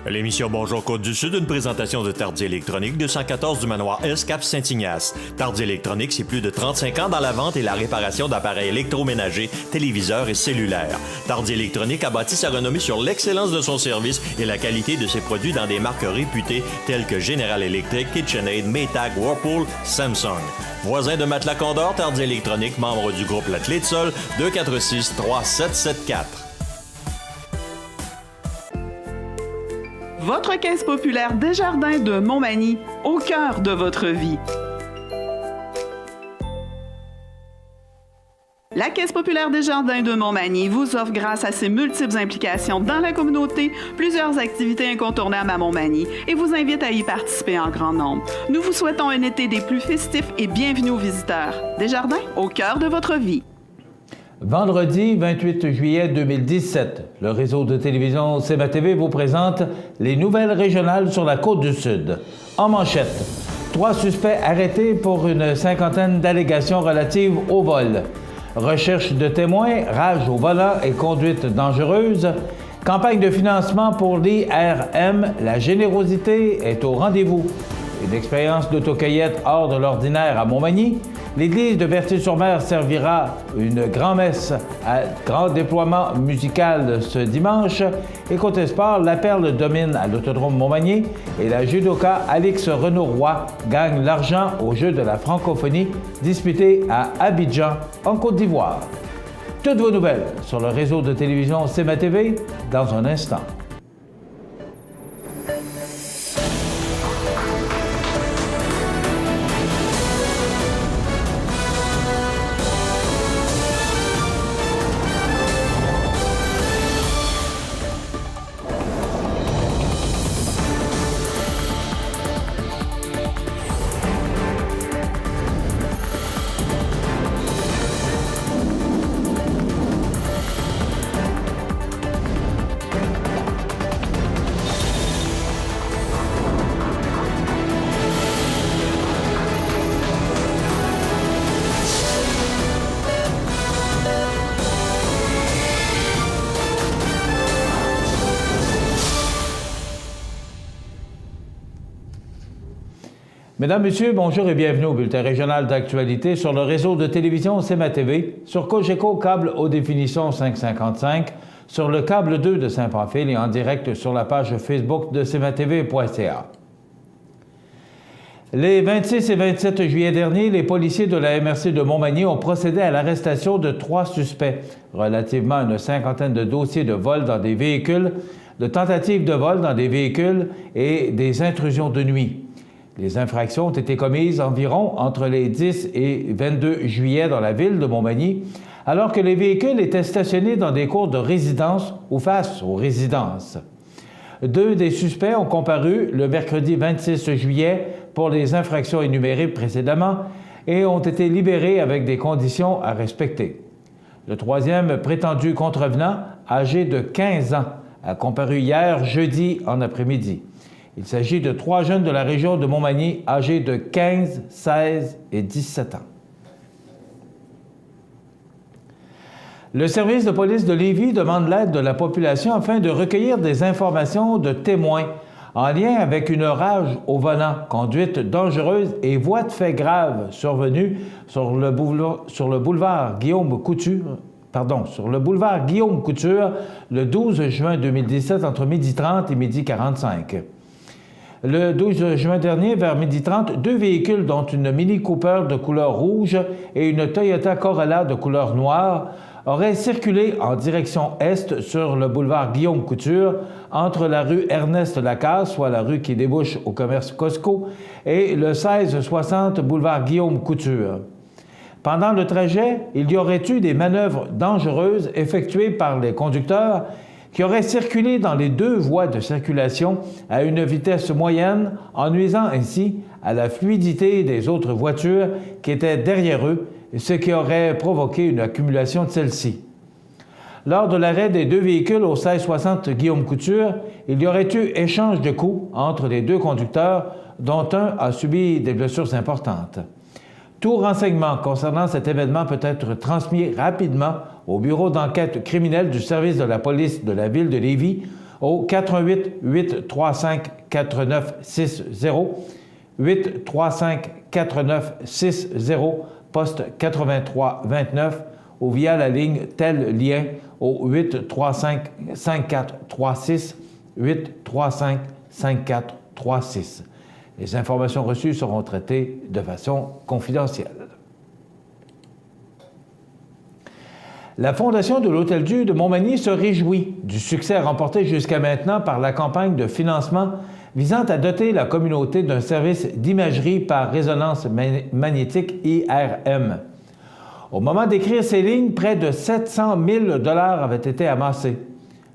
L'émission Bonjour Côte-du-Sud, une présentation de Tardy Électronique, 214 du manoir S, Cap Saint-Ignace. Tardy Électronique, c'est plus de 35 ans dans la vente et la réparation d'appareils électroménagers, téléviseurs et cellulaires. Tardy Électronique a bâti sa renommée sur l'excellence de son service et la qualité de ses produits dans des marques réputées telles que General Electric, KitchenAid, Maytag, Whirlpool, Samsung. Voisin de Matelas Condor, Tardy Électronique, membre du groupe La Clé de Sol, 246-3774. Votre caisse populaire Desjardins de Montmagny, au cœur de votre vie. La Caisse populaire Desjardins de Montmagny vous offre, grâce à ses multiples implications dans la communauté, plusieurs activités incontournables à Montmagny et vous invite à y participer en grand nombre. Nous vous souhaitons un été des plus festifs et bienvenue aux visiteurs. Desjardins, au cœur de votre vie. Vendredi 28 juillet 2017, le réseau de télévision CMA-TV vous présente les nouvelles régionales sur la Côte-du-Sud. En manchette, 3 suspects arrêtés pour une cinquantaine d'allégations relatives au vol. Recherche de témoins, rage au volant et conduite dangereuse. Campagne de financement pour l'IRM, la générosité est au rendez-vous. Une expérience d'autocueillette hors de l'ordinaire à Montmagny. L'église de Berthier-sur-Mer servira une grand-messe à grand déploiement musical ce dimanche. Et côté sport, la Perle domine à l'Autodrome Montmagny et la judoka Alix Renaud-Roy gagne l'argent aux Jeux de la francophonie disputés à Abidjan, en Côte d'Ivoire. Toutes vos nouvelles sur le réseau de télévision CMA-TV dans un instant. Mesdames, Messieurs, bonjour et bienvenue au bulletin régional d'actualité sur le réseau de télévision CMA-TV, sur Cogeco câble haute définition 555, sur le câble 2 de Saint-Pamphile et en direct sur la page Facebook de CMA-TV.ca. Les 26 et 27 juillet dernier, les policiers de la MRC de Montmagny ont procédé à l'arrestation de 3 suspects relativement à une cinquantaine de dossiers de vol dans des véhicules, de tentatives de vol dans des véhicules et des intrusions de nuit. Les infractions ont été commises environ entre les 10 et 22 juillet dans la ville de Montmagny, alors que les véhicules étaient stationnés dans des cours de résidence ou face aux résidences. 2 des suspects ont comparu le mercredi 26 juillet pour les infractions énumérées précédemment et ont été libérés avec des conditions à respecter. Le 3e prétendu contrevenant, âgé de 15 ans, a comparu hier jeudi en après-midi. Il s'agit de 3 jeunes de la région de Montmagny âgés de 15, 16 et 17 ans. Le service de police de Lévis demande l'aide de la population afin de recueillir des informations de témoins en lien avec une rage au volant, conduite dangereuse et voies de fait graves survenues sur le boulevard Guillaume Couture le 12 juin 2017 entre 12h30 et 12h45. Le 12 juin dernier, vers 12h30, 2 véhicules, dont une Mini Cooper de couleur rouge et une Toyota Corolla de couleur noire, auraient circulé en direction est sur le boulevard Guillaume Couture, entre la rue Ernest Lacasse, soit la rue qui débouche au commerce Costco, et le 1660 boulevard Guillaume Couture. Pendant le trajet, il y aurait eu des manœuvres dangereuses effectuées par les conducteurs qui auraient circulé dans les 2 voies de circulation à une vitesse moyenne, en nuisant ainsi à la fluidité des autres voitures qui étaient derrière eux, ce qui aurait provoqué une accumulation de celles-ci. Lors de l'arrêt des 2 véhicules au 1660 Guillaume Couture, il y aurait eu échange de coups entre les 2 conducteurs, dont un a subi des blessures importantes. Tout renseignement concernant cet événement peut être transmis rapidement au bureau d'enquête criminelle du service de la police de la ville de Lévis au 418-835-4960, 835-4960, poste 8329, ou via la ligne tel lien au 835-5436, 835-5436. Les informations reçues seront traitées de façon confidentielle. La Fondation de l'Hôtel-Dieu de Montmagny se réjouit du succès remporté jusqu'à maintenant par la campagne de financement visant à doter la communauté d'un service d'imagerie par résonance magnétique IRM. Au moment d'écrire ces lignes, près de 700 000 $ avaient été amassés.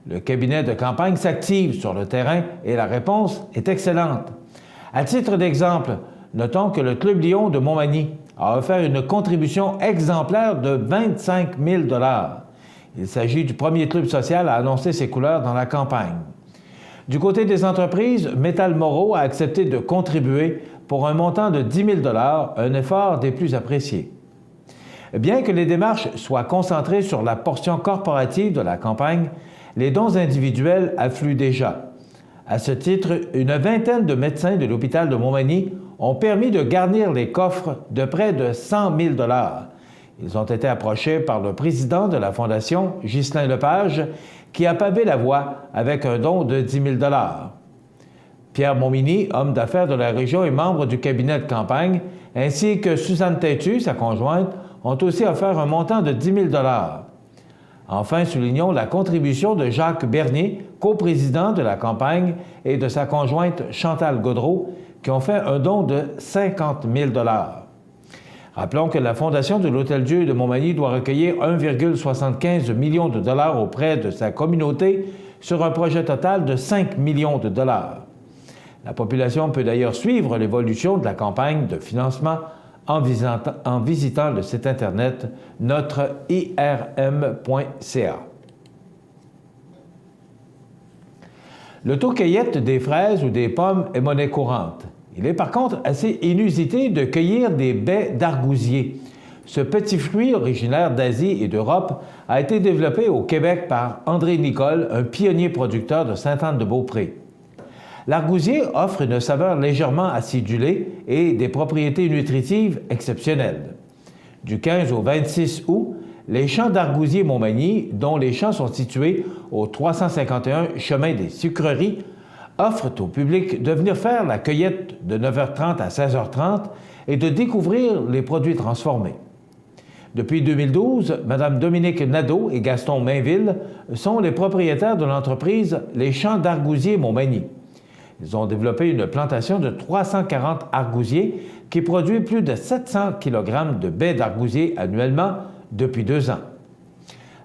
Le cabinet de campagne s'active sur le terrain et la réponse est excellente. À titre d'exemple, notons que le Club Lion de Montmagny a offert une contribution exemplaire de 25 000 $. Il s'agit du premier club social à annoncer ses couleurs dans la campagne. Du côté des entreprises, Métal Moreau a accepté de contribuer pour un montant de 10 000 $, un effort des plus appréciés. Bien que les démarches soient concentrées sur la portion corporative de la campagne, les dons individuels affluent déjà. À ce titre, une vingtaine de médecins de l'hôpital de Montmagny ont permis de garnir les coffres de près de 100 000 $. Ils ont été approchés par le président de la Fondation, Ghislain Lepage, qui a pavé la voie avec un don de 10 000 $. Pierre Montminy, homme d'affaires de la région et membre du cabinet de campagne, ainsi que Suzanne Têtu, sa conjointe, ont aussi offert un montant de 10 000 $. Enfin, soulignons la contribution de Jacques Bernier, coprésident de la campagne, et de sa conjointe Chantal Gaudreau, qui ont fait un don de 50 000 $. Rappelons que la Fondation de l'Hôtel-Dieu de Montmagny doit recueillir 1,75 million de dollars auprès de sa communauté sur un projet total de 5 millions de $. La population peut d'ailleurs suivre l'évolution de la campagne de financement en visitant le site Internet notre-irm.ca. L'autocueillette des fraises ou des pommes est monnaie courante. Il est par contre assez inusité de cueillir des baies d'argousier. Ce petit fruit originaire d'Asie et d'Europe a été développé au Québec par André Nicole, un pionnier producteur de Sainte-Anne-de-Beaupré. L'argousier offre une saveur légèrement acidulée et des propriétés nutritives exceptionnelles. Du 15 au 26 août, les champs d'Argousier Montmagny, dont les champs sont situés au 351 chemin des Sucreries, offrent au public de venir faire la cueillette de 9h30 à 16h30 et de découvrir les produits transformés. Depuis 2012, Mme Dominique Nadeau et Gaston Mainville sont les propriétaires de l'entreprise Les Champs d'Argousier Montmagny. Ils ont développé une plantation de 340 argousiers qui produit plus de 700 kg de baies d'argousier annuellement depuis 2 ans.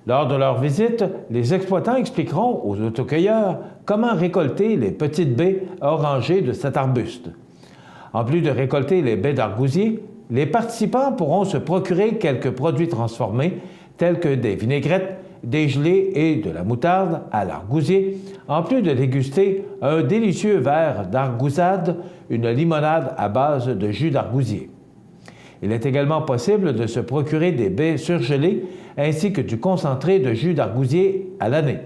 Lors de leur visite, les exploitants expliqueront aux autocueilleurs comment récolter les petites baies orangées de cet arbuste. En plus de récolter les baies d'argousier, les participants pourront se procurer quelques produits transformés tels que des vinaigrettes, des gelées et de la moutarde à l'argousier, en plus de déguster un délicieux verre d'argousade, une limonade à base de jus d'argousier. Il est également possible de se procurer des baies surgelées ainsi que du concentré de jus d'argousier à l'année.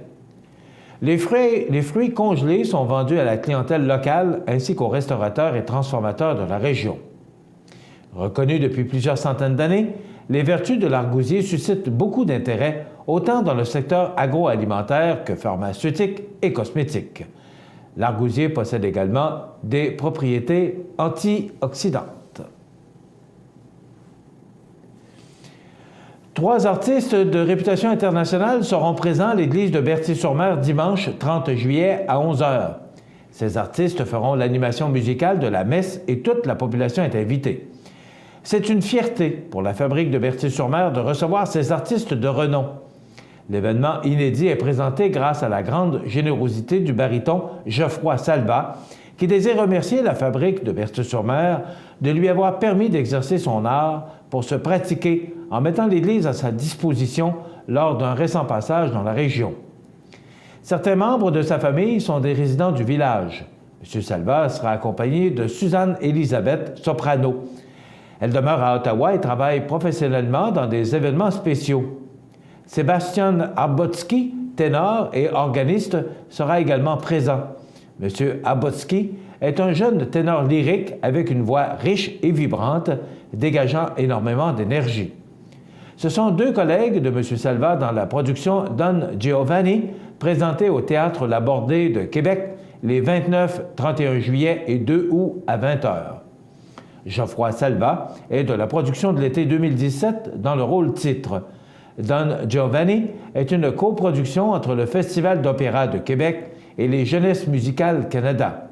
Les fruits congelés sont vendus à la clientèle locale ainsi qu'aux restaurateurs et transformateurs de la région. Reconnus depuis plusieurs centaines d'années, les vertus de l'argousier suscitent beaucoup d'intérêt autant dans le secteur agroalimentaire que pharmaceutique et cosmétique. L'argousier possède également des propriétés antioxydantes. 3 artistes de réputation internationale seront présents à l'église de Berthier-sur-Mer dimanche 30 juillet à 11h. Ces artistes feront l'animation musicale de la messe et toute la population est invitée. C'est une fierté pour la fabrique de Berthier-sur-Mer de recevoir ces artistes de renom. L'événement inédit est présenté grâce à la grande générosité du baryton Geoffroy Salva, qui désire remercier la fabrique de Berthier-sur-Mer de lui avoir permis d'exercer son art pour se pratiquer en mettant l'Église à sa disposition lors d'un récent passage dans la région. Certains membres de sa famille sont des résidents du village. M. Salva sera accompagné de Suzanne-Élisabeth, soprano. Elle demeure à Ottawa et travaille professionnellement dans des événements spéciaux. Sébastien Arbotsky, ténor et organiste, sera également présent. M. Abotsky est un jeune ténor lyrique avec une voix riche et vibrante, dégageant énormément d'énergie. Ce sont deux collègues de M. Salva dans la production Don Giovanni, présentée au Théâtre La Bordée de Québec les 29, 31 juillet et 2 août à 20h. Geoffroy Salva est de la production de l'été 2017 dans le rôle titre. Don Giovanni est une coproduction entre le Festival d'opéra de Québec et les Jeunesses musicales Canada.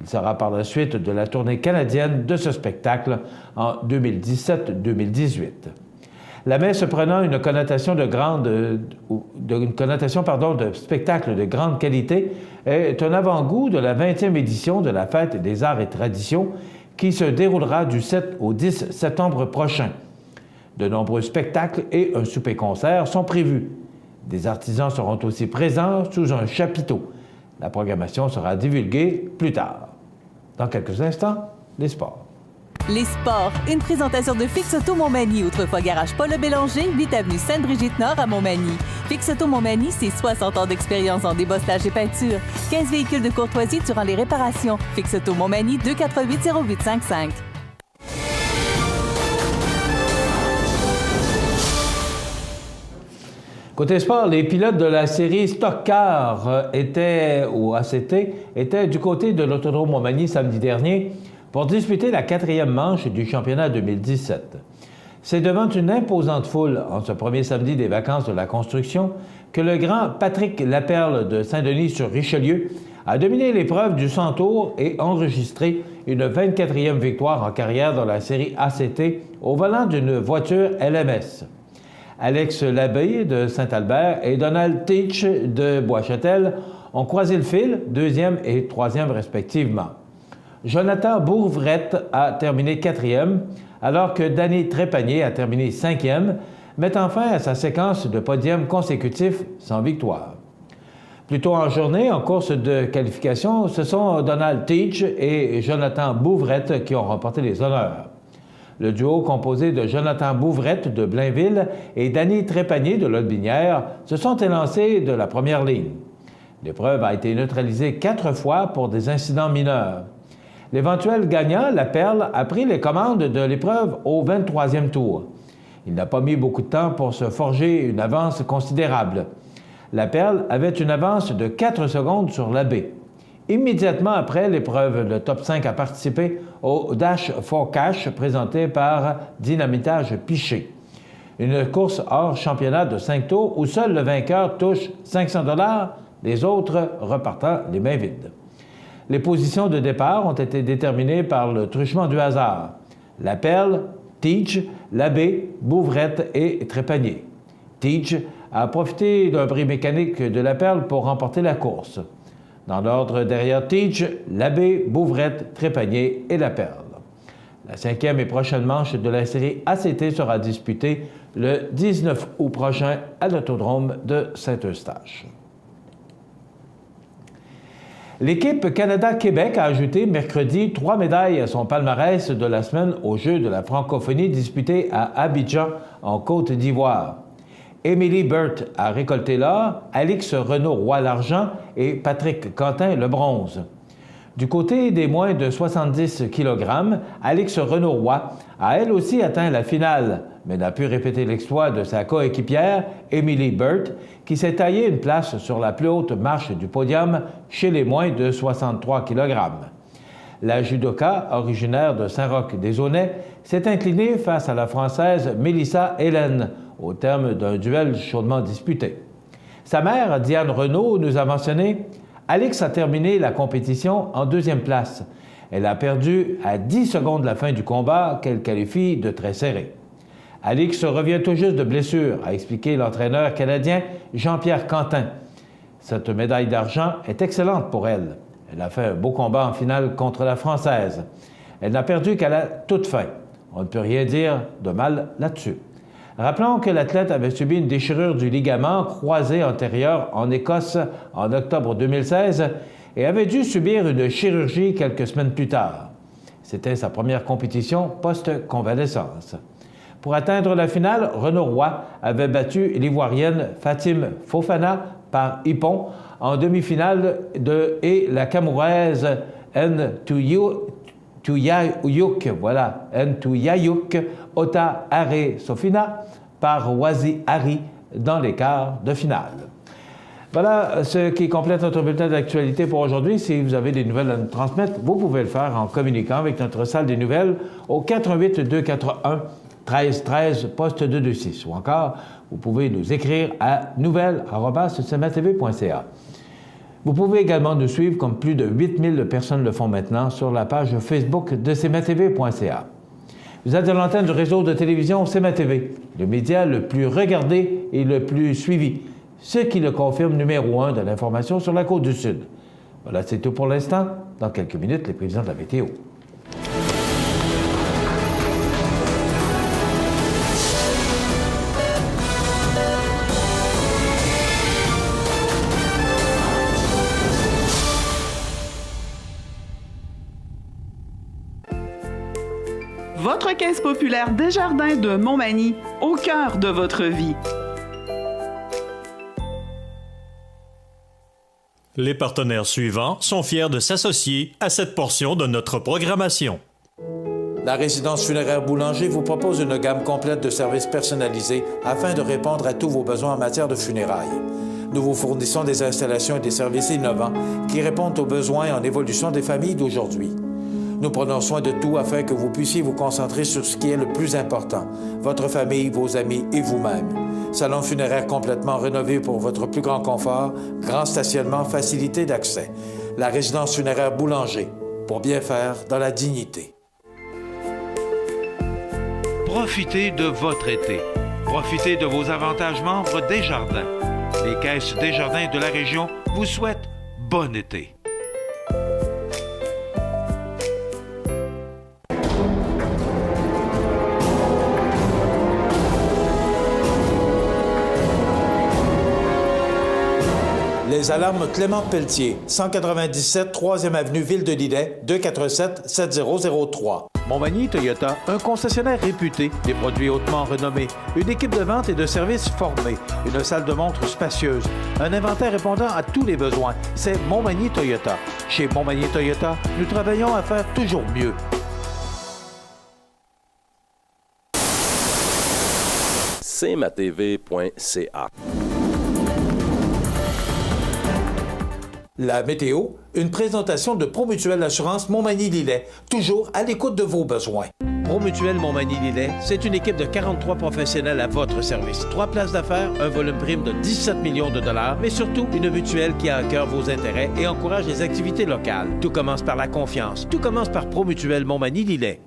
Il sera par la suite de la tournée canadienne de ce spectacle en 2017-2018. La messe prenant une connotation de spectacle de grande qualité est un avant-goût de la 20e édition de la Fête des Arts et Traditions qui se déroulera du 7 au 10 septembre prochain. De nombreux spectacles et un souper-concert sont prévus. Des artisans seront aussi présents sous un chapiteau. La programmation sera divulguée plus tard. Dans quelques instants, les sports. Les sports, une présentation de Fix Auto Montmagny, autrefois garage Paul Bélanger, 8 avenue Sainte-Brigitte-Nord à Montmagny. Fix Auto Montmagny, c'est 60 ans d'expérience en débosselage et peinture. 15 véhicules de courtoisie durant les réparations. Fix Auto Montmagny, 248-0855. Côté sport, les pilotes de la série Stock Car au ACT étaient du côté de l'Autodrome Montmagny samedi dernier pour disputer la 4e manche du championnat 2017. C'est devant une imposante foule en ce premier samedi des vacances de la construction que le grand Patrick Laperle de Saint-Denis-sur-Richelieu a dominé l'épreuve du 100 tours et enregistré une 24e victoire en carrière dans la série ACT au volant d'une voiture LMS. Alex Labbé de Saint-Albert et Donald Teach de Bois-Châtel ont croisé le fil, 2e et 3e respectivement. Jonathan Bourvrette a terminé 4e, alors que Danny Trépanier a terminé 5e, mettant fin à sa séquence de podiums consécutifs sans victoire. Plus tôt en journée, en course de qualification, ce sont Donald Teach et Jonathan Bourvrette qui ont remporté les honneurs. Le duo composé de Jonathan Bourvrette de Blainville et Danny Trépanier de Lotbinière se sont élancés de la première ligne. L'épreuve a été neutralisée 4 fois pour des incidents mineurs. L'éventuel gagnant, La Perle, a pris les commandes de l'épreuve au 23e tour. Il n'a pas mis beaucoup de temps pour se forger une avance considérable. La Perle avait une avance de 4 secondes sur Labbé. Immédiatement après l'épreuve, le top 5 a participé au Dash for Cash présenté par Dynamitage Piché. Une course hors championnat de 5 tours où seul le vainqueur touche 500 $, les autres repartant les mains vides. Les positions de départ ont été déterminées par le truchement du hasard. La Perle, Teach, Labbé, Bourvrette et Trépanier. Teach a profité d'un bris mécanique de La Perle pour remporter la course. Dans l'ordre derrière Teach, Labbé, Bourvrette, Trépanier et La Perle. La 5e et prochaine manche de la série ACT sera disputée le 19 août prochain à l'Autodrome de Saint-Eustache. L'équipe Canada-Québec a ajouté mercredi 3 médailles à son palmarès de la semaine aux Jeux de la francophonie disputés à Abidjan, en Côte d'Ivoire. Émilie Burt a récolté l'or, Alix Renaud-Roy l'argent et Patrick Quentin le bronze. Du côté des moins de 70 kg, Alix Renaud-Roy a elle aussi atteint la finale, mais n'a pu répéter l'exploit de sa coéquipière, Émilie Burt, qui s'est taillé une place sur la plus haute marche du podium chez les moins de 63 kg. La judoka, originaire de Saint-Roch-des-Aunais, s'est inclinée face à la Française Mélissa Hélène, au terme d'un duel chaudement disputé. Sa mère, Diane Renaud, nous a mentionné « Alix a terminé la compétition en 2e place. Elle a perdu à 10 secondes de la fin du combat qu'elle qualifie de très serré. Alix revient tout juste de blessure, a expliqué l'entraîneur canadien Jean-Pierre Quentin. Cette médaille d'argent est excellente pour elle. Elle a fait un beau combat en finale contre la Française. Elle n'a perdu qu'à la toute fin. On ne peut rien dire de mal là-dessus. Rappelons que l'athlète avait subi une déchirure du ligament croisé antérieur en Écosse en octobre 2016 et avait dû subir une chirurgie quelques semaines plus tard. C'était sa première compétition post-convalescence. Pour atteindre la finale, Renaud Roy avait battu l'Ivoirienne Fatim Fofana par Ippon en demi-finale et la Camouraise Ntuyayuk, Ota Are Sofina par Wazi Ari dans les quarts de finale. Voilà ce qui complète notre bulletin d'actualité pour aujourd'hui. Si vous avez des nouvelles à nous transmettre, vous pouvez le faire en communiquant avec notre salle des nouvelles au 88 241 13 13 poste 226 ou encore vous pouvez nous écrire à nouvelles@cmatv.ca. Vous pouvez également nous suivre, comme plus de 8000 personnes le font maintenant, sur la page Facebook de cmatv.ca. Vous êtes à l'antenne du réseau de télévision CMA-TV, le média le plus regardé et le plus suivi, ce qui le confirme numéro 1 de l'information sur la Côte-du-Sud. Voilà, c'est tout pour l'instant. Dans quelques minutes, les prévisions de la météo. Votre caisse populaire Desjardins de Montmagny, au cœur de votre vie. Les partenaires suivants sont fiers de s'associer à cette portion de notre programmation. La résidence funéraire Boulanger vous propose une gamme complète de services personnalisés afin de répondre à tous vos besoins en matière de funérailles. Nous vous fournissons des installations et des services innovants qui répondent aux besoins en évolution des familles d'aujourd'hui. Nous prenons soin de tout afin que vous puissiez vous concentrer sur ce qui est le plus important, votre famille, vos amis et vous-même. Salon funéraire complètement rénové pour votre plus grand confort, grand stationnement, facilité d'accès. La résidence funéraire Boulanger, pour bien faire dans la dignité. Profitez de votre été. Profitez de vos avantages membres Desjardins. Les caisses Desjardins de la région vous souhaitent bon été. Les alarmes Clément Pelletier, 197 3e avenue Ville de Lillet, 247-7003. Montmagny Toyota, un concessionnaire réputé, des produits hautement renommés, une équipe de vente et de services formée, une salle de montre spacieuse, un inventaire répondant à tous les besoins. C'est Montmagny Toyota. Chez Montmagny Toyota, nous travaillons à faire toujours mieux. cmatv.ca. La météo, une présentation de Promutuelle Assurance Montmagny-Lillet, toujours à l'écoute de vos besoins. Promutuelle Montmagny-Lillet, c'est une équipe de 43 professionnels à votre service. 3 places d'affaires, un volume prime de 17 millions de dollars, mais surtout une mutuelle qui a à cœur vos intérêts et encourage les activités locales. Tout commence par la confiance. Tout commence par Promutuelle Montmagny-Lillet.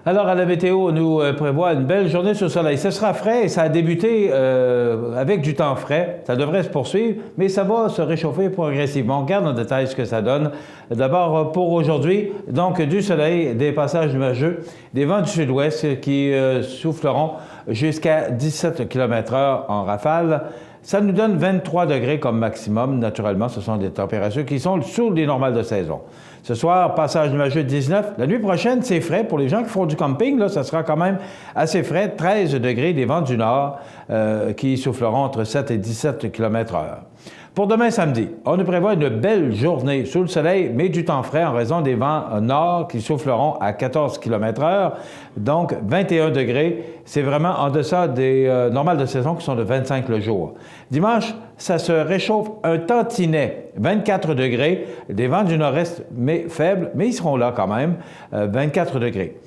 Alors, à la météo, on nous prévoit une belle journée sous le soleil. Ce sera frais et ça a débuté avec du temps frais. Ça devrait se poursuivre, mais ça va se réchauffer progressivement. On regarde en détail ce que ça donne. D'abord, pour aujourd'hui, donc du soleil, des passages nuageux, des vents du sud-ouest qui souffleront jusqu'à 17 km/h en rafale. Ça nous donne 23 degrés comme maximum. Naturellement, ce sont des températures qui sont sous les normales de saison. Ce soir, passage nuageux 19. La nuit prochaine, c'est frais. Pour les gens qui font du camping, là, ça sera quand même assez frais. 13 degrés, des vents du nord qui souffleront entre 7 et 17 km/h. Pour demain samedi, on nous prévoit une belle journée sous le soleil, mais du temps frais en raison des vents nord qui souffleront à 14 km/h, donc 21 degrés. C'est vraiment en deçà des normales de saison qui sont de 25 le jour. Dimanche, ça se réchauffe un tantinet, 24 degrés, des vents du nord-est, mais faibles, mais ils seront là quand même, 24 degrés.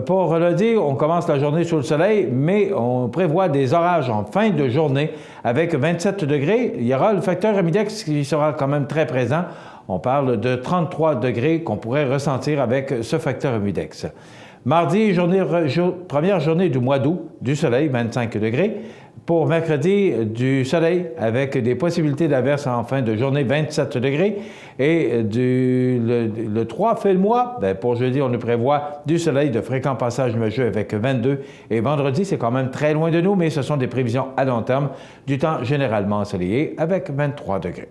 Pour lundi, on commence la journée sous le soleil, mais on prévoit des orages en fin de journée avec 27 degrés. Il y aura le facteur humidex qui sera quand même très présent. On parle de 33 degrés qu'on pourrait ressentir avec ce facteur humidex. Mardi, première journée du mois d'août, du soleil, 25 degrés. Pour mercredi, du soleil avec des possibilités d'averses en fin de journée, 27 degrés. Et le 3 fait le mois. Bien, pour jeudi, on nous prévoit du soleil, de fréquents passages nuageux avec 22. Et vendredi, c'est quand même très loin de nous, mais ce sont des prévisions à long terme, du temps généralement ensoleillé avec 23 degrés.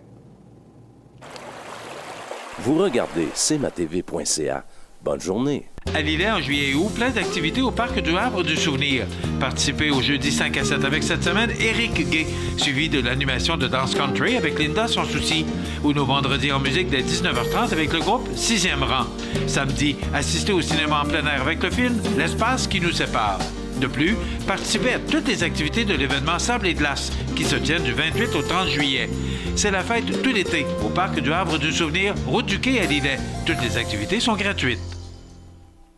Vous regardez cmatv.ca. Bonne journée. À Lillet, en juillet et août, plein d'activités au Parc du Havre du Souvenir. Participez au jeudi 5 à 7 avec cette semaine Éric Gay, suivi de l'animation de danse country avec Linda Sans Souci, ou nos vendredis en musique dès 19h30 avec le groupe 6e rang. Samedi, assistez au cinéma en plein air avec le film L'espace qui nous sépare. De plus, participez à toutes les activités de l'événement Sable et Glace qui se tiennent du 28 au 30 juillet. C'est la fête tout l'été au Parc du Havre du Souvenir, route du Quai à Lillet. Toutes les activités sont gratuites.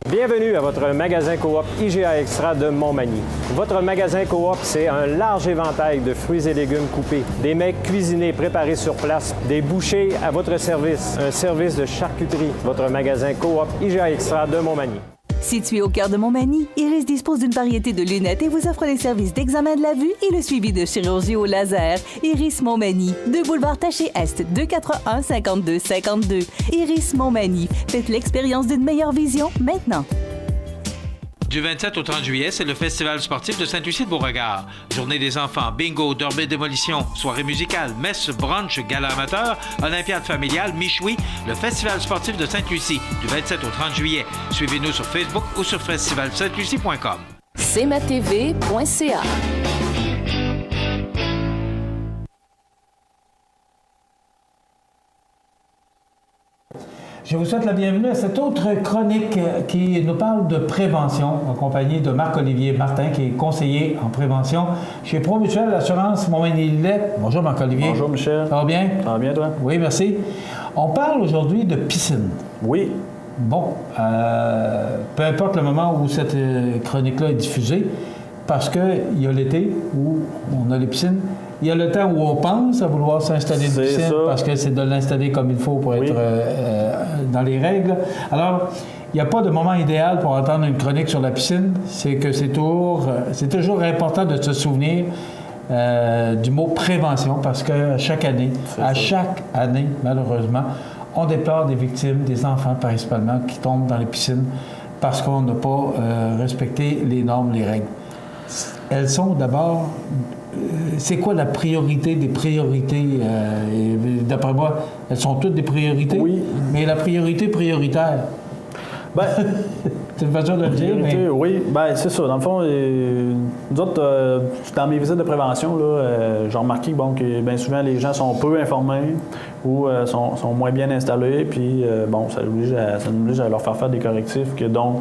Bienvenue à votre magasin Coop IGA Extra de Montmagny. Votre magasin Coop, c'est un large éventail de fruits et légumes coupés, des mets cuisinés préparés sur place, des bouchées à votre service, un service de charcuterie. Votre magasin Coop IGA Extra de Montmagny. Situé au cœur de Montmagny, Iris dispose d'une variété de lunettes et vous offre les services d'examen de la vue et le suivi de chirurgie au laser. Iris Montmagny, 2 boulevard Taché-Est, 241-5252. Iris Montmagny, faites l'expérience d'une meilleure vision maintenant. Du 27 au 30 juillet, c'est le Festival sportif de Saint-Lucie-de-Beauregard. Journée des enfants, bingo, dormée démolition, soirée musicale, messe, brunch, gala amateur, olympiade familiale, michoui, le Festival sportif de Sainte-Lucie, du 27 au 30 juillet. Suivez-nous sur Facebook ou sur festivalsaintlucie.com. cmatv.ca. Je vous souhaite la bienvenue à cette autre chronique qui nous parle de prévention, en compagnie de Marc-Olivier Martin, qui est conseiller en prévention chez Promutuelle Assurance Montmagny-Lillet. Bonjour Marc-Olivier. Bonjour Michel. Ça va bien? Ça va bien toi? Oui, merci. On parle aujourd'hui de piscine. Oui. Bon, peu importe le moment où cette chronique-là est diffusée, parce qu'il y a l'été où on a les piscines. Il y a le temps où on pense à vouloir s'installer une piscine parce que c'est de l'installer comme il faut pour être dans les règles. Alors, il n'y a pas de moment idéal pour entendre une chronique sur la piscine. C'est que c'est toujours important de se souvenir du mot prévention parce que chaque année, malheureusement, on déplore des victimes, des enfants principalement, qui tombent dans les piscines parce qu'on n'a pas respecté les normes, les règles. Elles sont d'abord... c'est quoi la priorité des priorités? D'après moi, elles sont toutes des priorités, mais la priorité prioritaire. Ben, c'est une façon de le dire, mais... Oui, ben, c'est ça. Dans le fond, nous autres, dans mes visites de prévention, j'ai remarqué que bien souvent, les gens sont peu informés ou sont moins bien installés, puis ça nous oblige à leur faire des correctifs que dont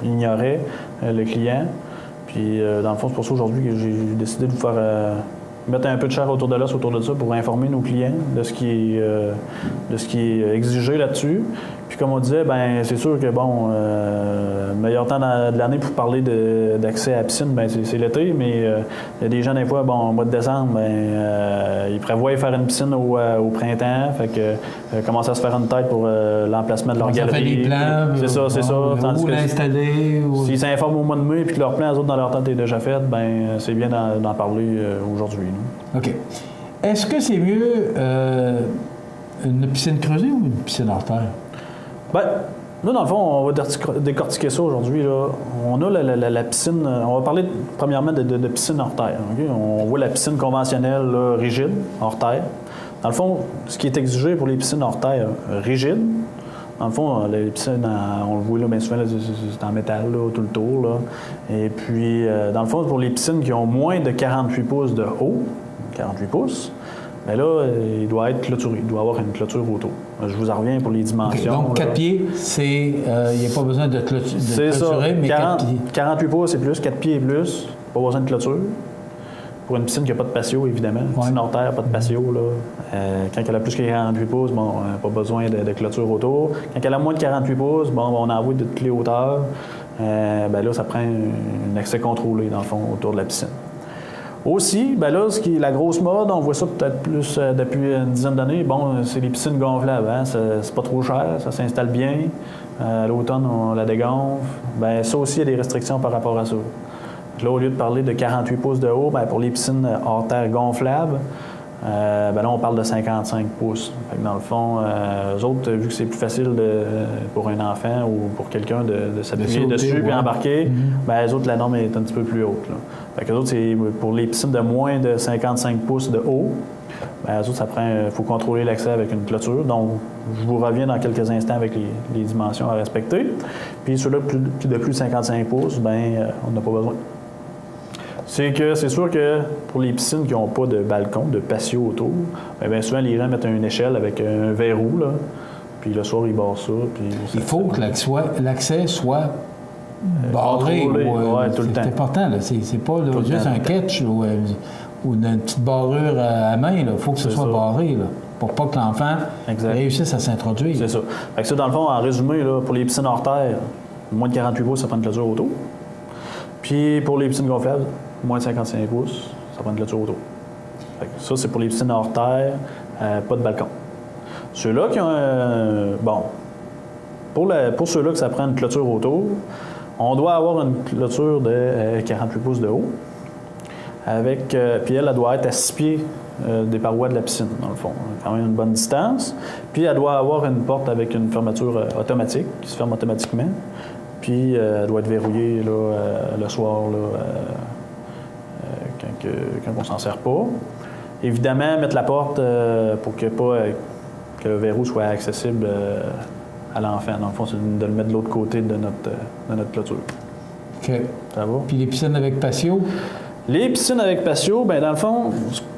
ignorait le client. Puis, dans le fond, c'est pour ça aujourd'hui que j'ai décidé de vous faire mettre un peu de chair autour de l'os autour de ça pour informer nos clients de ce qui est exigé là-dessus. Puis, comme on disait, ben c'est sûr que, le meilleur temps de l'année pour parler d'accès à la piscine, ben c'est l'été, mais il y a des gens, des fois, au mois de décembre, ils prévoient faire une piscine au printemps, fait que commencer à se faire une tête pour l'emplacement de leur galerie. Ça fait des plans. C'est ça. Où l'installer. S'ils s'informent au mois de mai et que leur plan, eux autres, dans leur tête est déjà fait, ben c'est bien d'en parler aujourd'hui. OK. Est-ce que c'est mieux une piscine creusée ou une piscine hors terre? Bien, nous, dans le fond, on va décortiquer ça aujourd'hui. On a la piscine... On va parler premièrement de piscine hors terre. Okay? On voit la piscine conventionnelle là, rigide, hors terre. Dans le fond, ce qui est exigé pour les piscines hors terre rigides, dans le fond, les piscines, on le voit là, bien souvent, là, c'est en métal là, tout le tour. Là. Et puis, dans le fond, pour les piscines qui ont moins de 48 pouces de haut, 48 pouces, bien là, il doit être clôturé. Il doit avoir une clôture autour. Je vous en reviens pour les dimensions. Okay, donc, 4 pieds, il n'y a pas besoin de clôturer, ça. Mais 4 pieds. 48 pouces et plus, 4 pieds et plus, pas besoin de clôture. Pour une piscine qui n'a pas de patio, évidemment. Une piscine hors terre, pas de patio. Là. Quand elle a plus que 48 pouces, pas besoin de clôture autour. Quand elle a moins de 48 pouces, on envoie de toutes les hauteurs. Là, ça prend un accès contrôlé, dans le fond, autour de la piscine. Aussi, là, ce qui est la grosse mode, on voit ça peut-être plus depuis une dizaine d'années, c'est les piscines gonflables. Hein? C'est pas trop cher, ça s'installe bien. À l'automne, on la dégonfle. Ça aussi, il y a des restrictions par rapport à ça. Là, au lieu de parler de 48 pouces de haut, pour les piscines hors terre gonflables, là, on parle de 55 pouces. Fait que dans le fond, eux autres, vu que c'est plus facile pour un enfant ou pour quelqu'un de s'appuyer dessus et embarquer, eux autres, la norme est un petit peu plus haute. Là. Fait que eux autres, c'est pour les piscines de moins de 55 pouces de haut, Bien, ça prend, faut contrôler l'accès avec une clôture. Donc, je vous reviens dans quelques instants avec les dimensions à respecter. Puis ceux-là de plus de 55 pouces, bien, on n'a pas besoin. C'est sûr que pour les piscines qui n'ont pas de balcon, de patio autour, bien souvent les gens mettent une échelle avec un verrou, là, puis le soir ils barrent ça. Puis il faut que l'accès soit barré. Tout le temps. C'est important, là. C'est pas là, juste un catch ou une petite barrure à main. Il faut que ce soit barré là, pour pas que l'enfant réussisse à s'introduire. C'est ça. Fait que ça, dans le fond, en résumé, là, pour les piscines hors terre, moins de 48 pouces, ça prend une clôture auto. Puis pour les piscines gonflables, moins de 55 pouces, ça prend une clôture auto. Fait que ça, c'est pour les piscines hors terre, pas de balcon. Ceux-là qui ont bon, pour ceux-là que ça prend une clôture autour, on doit avoir une clôture de 48 pouces de haut. Puis elle doit être à 6 pieds des parois de la piscine, dans le fond. Quand même une bonne distance. Puis elle doit avoir une porte avec une fermeture automatique, qui se ferme automatiquement. Puis elle doit être verrouillée là, le soir là, quand on ne s'en sert pas. Évidemment, mettre la porte pour que le verrou soit accessible à l'enfant. Dans le fond, c'est de le mettre de l'autre côté de notre clôture. OK. Ça va? Puis les piscines avec patio? Les piscines avec patio, bien, dans le fond,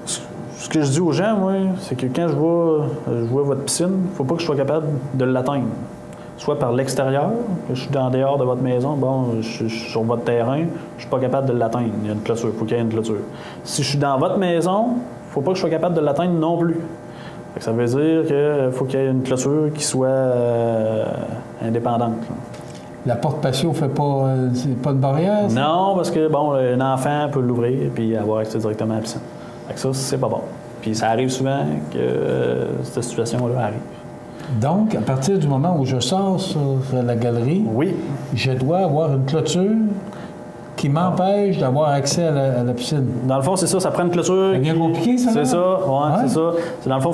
ce que je dis aux gens, moi, c'est que quand je vois votre piscine, il ne faut pas que je sois capable de l'atteindre. Soit par l'extérieur, que je suis en dehors de votre maison, bon, je suis sur votre terrain, je ne suis pas capable de l'atteindre. Il y a une clôture, il faut qu'il y ait une clôture. Si je suis dans votre maison, il ne faut pas que je sois capable de l'atteindre non plus. Ça veut dire qu'il faut qu'il y ait une clôture qui soit indépendante. Là. La porte patio ne fait pas de barrière? Ça? Non, parce que, bon, un enfant peut l'ouvrir et avoir accès directement à la piscine. Fait que ça, c'est pas bon. Puis ça arrive souvent que cette situation-là arrive. Donc, à partir du moment où je sors sur la galerie, oui, je dois avoir une clôture qui m'empêche d'avoir accès à la piscine. Dans le fond, c'est ça, ça prend une clôture. C'est bien compliqué, ça? C'est ça, c'est ça. Dans le fond,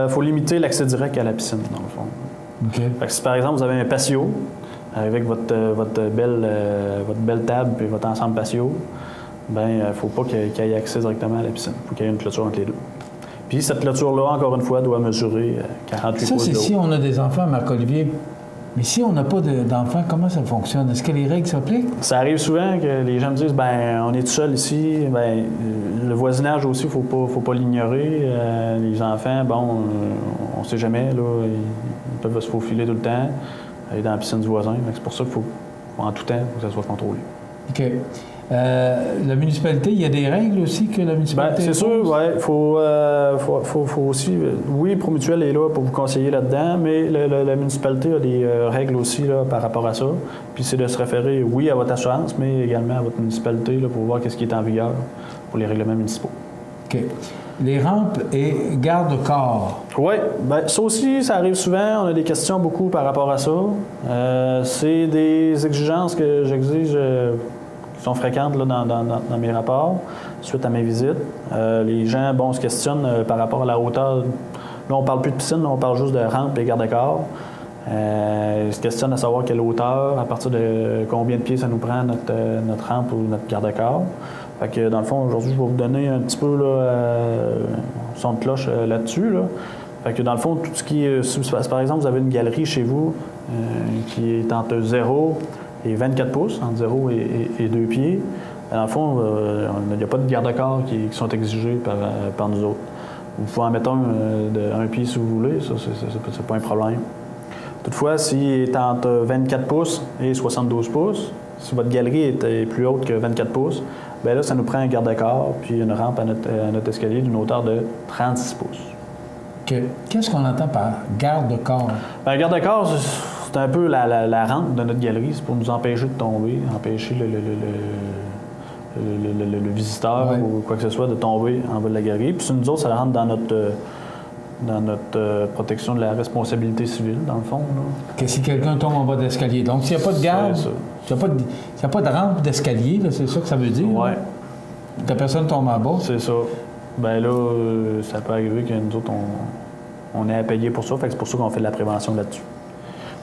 il faut limiter l'accès direct à la piscine, dans le fond. OK. Fait que si, par exemple, vous avez un patio avec votre belle table et votre ensemble patio, bien, il ne faut pas qu'il y ait accès directement à la piscine. Il faut qu'il y ait une clôture entre les deux. Puis cette clôture-là, encore une fois, doit mesurer 48 pouces de haut. Ça, c'est si on a des enfants, Marc-Olivier. Mais si on n'a pas d'enfants, comment ça fonctionne? Est-ce que les règles s'appliquent? Ça arrive souvent que les gens me disent, bien, on est tout seul ici. Bien, le voisinage aussi, il ne faut pas l'ignorer. Les enfants, bon, on ne sait jamais, là, ils peuvent se faufiler tout le temps, aller dans la piscine du voisin. C'est pour ça qu'il faut, en tout temps, que ça soit contrôlé. OK. La municipalité, il y a des règles aussi que la municipalité... Bien, c'est sûr, oui. Il faut aussi... Oui, Promutuel est là pour vous conseiller là-dedans, mais la municipalité a des règles aussi là, par rapport à ça. Puis c'est de se référer, oui, à votre assurance, mais également à votre municipalité là, pour voir qu'est-ce qui est en vigueur pour les règlements municipaux. OK. Les rampes et garde-corps. Oui, bien, ça aussi, ça arrive souvent. On a des questions beaucoup par rapport à ça. C'est des exigences que j'exige... qui sont fréquentes là, dans mes rapports, suite à mes visites. Les gens, bon, se questionnent par rapport à la hauteur. Là, on ne parle plus de piscine, là, on parle juste de rampe et garde-corps. Ils se questionnent à savoir quelle hauteur, à partir de combien de pieds ça nous prend notre rampe ou notre garde-corps. Fait que, dans le fond, aujourd'hui, je vais vous donner un petit peu son de cloche là-dessus. Là. Fait que, dans le fond, tout ce qui est... Par exemple, vous avez une galerie chez vous qui est entre 0 et 24 pouces, entre 0 et 2 pieds. Dans le fond, il n'y a pas de garde-corps qui sont exigés par nous autres. Vous pouvez en mettre un de 1 pied si vous voulez, ça, c'est pas un problème. Toutefois, s'il est entre 24 pouces et 72 pouces, si votre galerie est plus haute que 24 pouces, bien là, ça nous prend un garde-corps puis une rampe à notre escalier d'une hauteur de 36 pouces. Qu'est-ce qu'on entend par garde-corps? Bien, garde-corps, c'est un peu la rampe de notre galerie. C'est pour nous empêcher de tomber, empêcher le visiteur ou quoi que ce soit de tomber en bas de la galerie. Puis nous autres, ça rentre dans notre protection de la responsabilité civile, dans le fond. Là. Que si quelqu'un tombe en bas de l'escalier. Donc, s'il n'y a pas de garde, s'il n'y a pas de rampe d'escalier, c'est ça que ça veut dire? Oui. Que personne tombe en bas? C'est ça. Bien là, ça peut arriver que nous autres, on est à payer pour ça. Fait que c'est pour ça qu'on fait de la prévention là-dessus.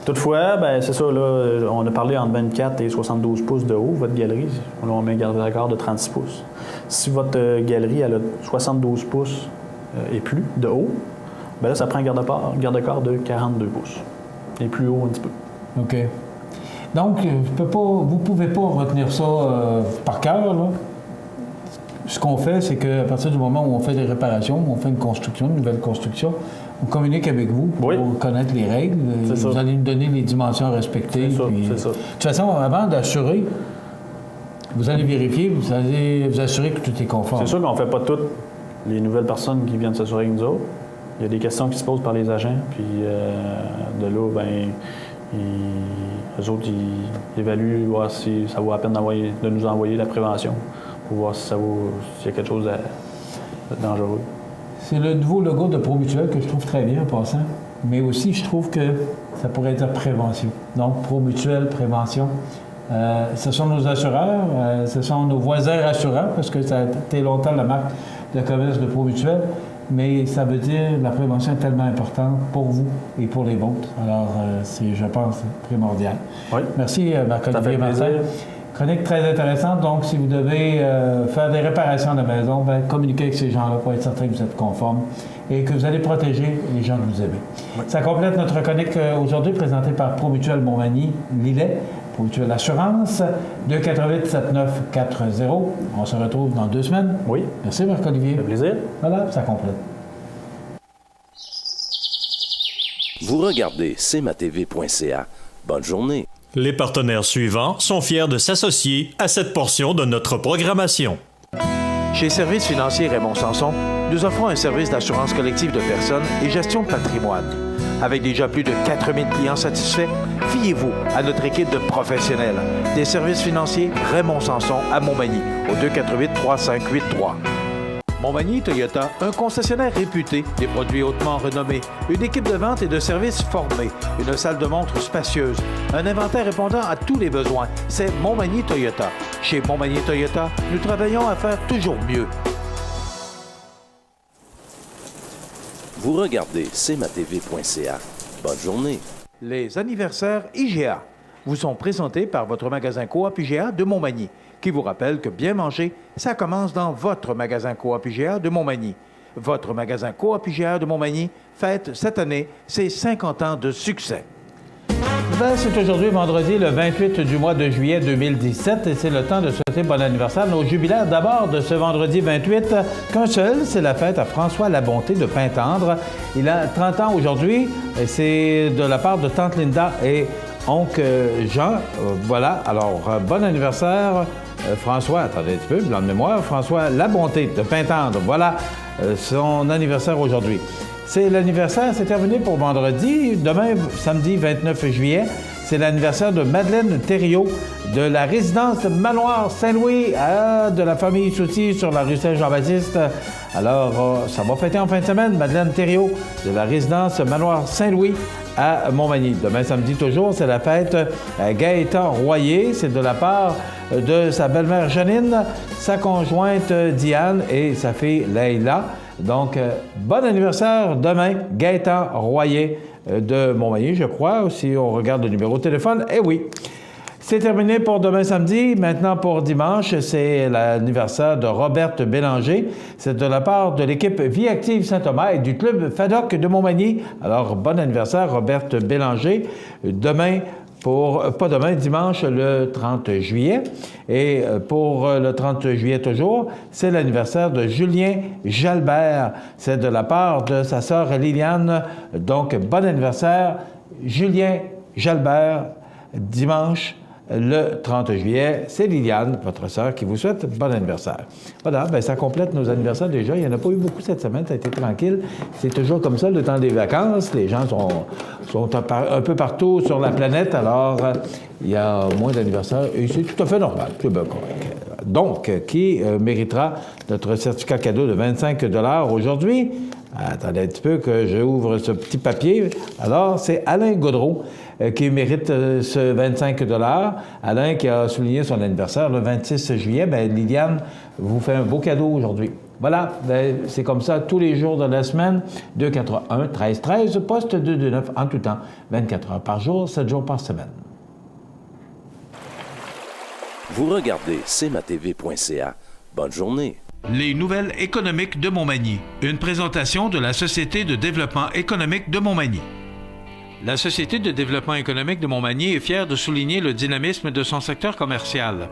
Toutefois, bien, c'est ça, là, on a parlé entre 24 et 72 pouces de haut, votre galerie. Là, on met un garde-corps de 36 pouces. Si votre galerie elle a 72 pouces et plus de haut, bien là, ça prend un garde-corps de 42 pouces. Et plus haut un petit peu. OK. Donc, vous ne pouvez pas retenir ça par cœur, là. Ce qu'on fait, c'est qu'à partir du moment où on fait des réparations, où on fait une nouvelle construction, on communique avec vous pour connaître les règles. Vous allez nous donner les dimensions à respecter. C'est ça. De toute façon, avant d'assurer, vous allez vérifier, vous allez vous assurer que tout est conforme. C'est sûr qu'on ne fait pas toutes les nouvelles personnes qui viennent s'assurer avec nous autres. Il y a des questions qui se posent par les agents, puis de là, bien, eux autres, ils évaluent, voir si ça vaut la peine de nous envoyer la prévention pour voir s'il y a quelque chose de dangereux. C'est le nouveau logo de ProMutuel que je trouve très bien en passant, mais aussi je trouve que ça pourrait être prévention. Donc, ProMutuel, prévention. Ce sont nos assureurs, ce sont nos voisins assureurs, parce que ça a été longtemps la marque de commerce de ProMutuel, mais ça veut dire que la prévention est tellement importante pour vous et pour les vôtres. Alors, c'est, je pense, primordial. Oui. Merci, Marc-Olivier Martin. Chronique très intéressante. Donc, si vous devez faire des réparations à la maison, bien, communiquez avec ces gens-là pour être certain que vous êtes conforme et que vous allez protéger les gens que vous aimez. Oui. Ça complète notre chronique aujourd'hui, présentée par ProMutuel Montmagny, Lillet, ProMutuel Assurance, 248-7940. On se retrouve dans 2 semaines. Oui. Merci, Marc-Olivier. Ça fait plaisir. Voilà, ça complète. Vous regardez cmatv.ca. Bonne journée. Les partenaires suivants sont fiers de s'associer à cette portion de notre programmation. Chez Services financiers Raymond Sanson, nous offrons un service d'assurance collective de personnes et gestion de patrimoine. Avec déjà plus de 4000 clients satisfaits, fiez-vous à notre équipe de professionnels. Des services financiers Raymond Sanson à Montmagny, au 248-3583. Montmagny Toyota, un concessionnaire réputé, des produits hautement renommés, une équipe de vente et de services formée, une salle de montre spacieuse, un inventaire répondant à tous les besoins. C'est Montmagny Toyota. Chez Montmagny Toyota, nous travaillons à faire toujours mieux. Vous regardez cmatv.ca. Bonne journée. Les anniversaires IGA vous sont présentés par votre magasin Coop IGA de Montmagny, qui vous rappelle que bien manger, ça commence dans votre magasin Coop IGA de Montmagny. Votre magasin Coop IGA de Montmagny fête cette année ses 50 ans de succès. Ben, c'est aujourd'hui vendredi, le 28 du mois de juillet 2017, et c'est le temps de souhaiter bon anniversaire à nos jubilaires. D'abord, de ce vendredi 28, qu'un seul, c'est la fête à François Labonté de Pintendre. Il a 30 ans aujourd'hui, et c'est de la part de tante Linda et oncle Jean. Voilà, alors, bon anniversaire, François, attendez un petit peu, blanc de mémoire, François Labonté de Pintendre. Voilà son anniversaire aujourd'hui. C'est l'anniversaire, c'est terminé pour vendredi. Demain, samedi 29 juillet, c'est l'anniversaire de Madeleine Thériault de la résidence Manoir Saint-Louis de la famille Souty sur la rue Saint-Jean-Baptiste. Alors, ça va fêter en fin de semaine, Madeleine Thériault de la résidence Manoir Saint-Louis à Montmagny. Demain, samedi toujours, c'est la fête Gaëtan Royer. C'est de la part de sa belle-mère Janine, sa conjointe Diane et sa fille Leïla. Donc, bon anniversaire demain, Gaëtan Royer de Montmagny, je crois, si on regarde le numéro de téléphone. Eh oui, c'est terminé pour demain samedi. Maintenant, pour dimanche, c'est l'anniversaire de Roberte Bélanger. C'est de la part de l'équipe Vie Active Saint-Thomas et du club FADOC de Montmagny. Alors, bon anniversaire, Roberte Bélanger. Demain, dimanche, le 30 juillet. Et pour le 30 juillet toujours, c'est l'anniversaire de Julien Jalbert. C'est de la part de sa sœur Liliane. Donc, bon anniversaire, Julien Jalbert, dimanche, le 30 juillet. C'est Liliane, votre sœur, qui vous souhaite bon anniversaire. Voilà, bien, ça complète nos anniversaires déjà. Il n'y en a pas eu beaucoup cette semaine, ça a été tranquille. C'est toujours comme ça, le temps des vacances. Les gens sont un peu partout sur la planète, alors il y a moins d'anniversaires et c'est tout à fait normal. C'est bien correct. Donc, qui méritera notre certificat cadeau de 25 $ aujourd'hui? Attendez un petit peu que j'ouvre ce petit papier. Alors, c'est Alain Gaudreau qui mérite ce 25 $. Alain qui a souligné son anniversaire le 26 juillet. Bien, Liliane vous fait un beau cadeau aujourd'hui. Voilà, bien, c'est comme ça tous les jours de la semaine. 281-1313, poste 229 en tout temps. 24 heures par jour, 7 jours par semaine. Vous regardez cmatv.ca. Bonne journée. Les nouvelles économiques de Montmagny. Une présentation de la Société de développement économique de Montmagny. La Société de développement économique de Montmagny est fière de souligner le dynamisme de son secteur commercial.